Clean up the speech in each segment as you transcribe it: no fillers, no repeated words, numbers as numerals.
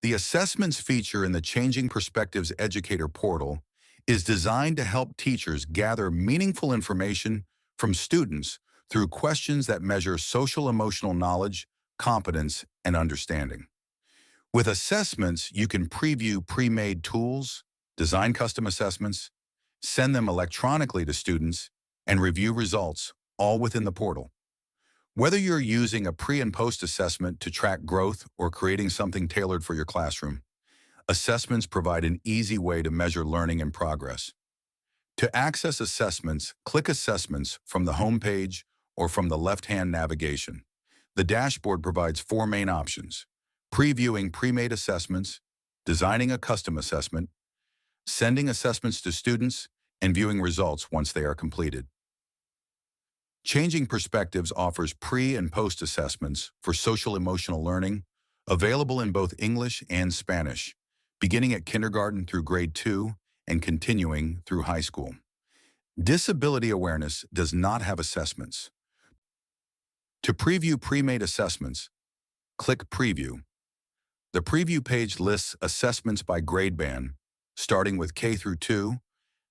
The assessments feature in the Changing Perspectives Educator portal is designed to help teachers gather meaningful information from students through questions that measure social-emotional knowledge, competence, and understanding. With assessments, you can preview pre-made tools, design custom assessments, send them electronically to students, and review results, all within the portal. Whether you're using a pre- and post-assessment to track growth or creating something tailored for your classroom, assessments provide an easy way to measure learning and progress. To access assessments, click Assessments from the home page or from the left-hand navigation. The dashboard provides four main options: previewing pre-made assessments, designing a custom assessment, sending assessments to students, and viewing results once they are completed. Changing Perspectives offers pre- and post-assessments for social-emotional learning, available in both English and Spanish, beginning at kindergarten through grade 2 and continuing through high school. Disability awareness does not have assessments. To preview pre-made assessments, click Preview. The preview page lists assessments by grade band, starting with K through 2,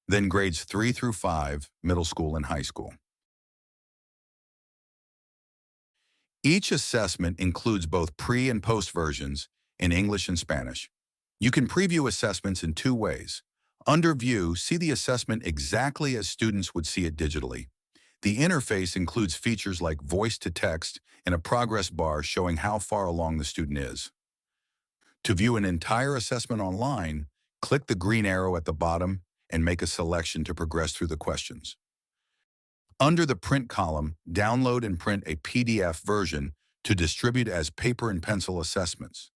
then grades 3 through 5, middle school and high school. Each assessment includes both pre- and post versions in English and Spanish. You can preview assessments in two ways. Under View, see the assessment exactly as students would see it digitally. The interface includes features like voice-to-text and a progress bar showing how far along the student is. To view an entire assessment online, click the green arrow at the bottom and make a selection to progress through the questions. Under the Print column, download and print a PDF version to distribute as paper and pencil assessments.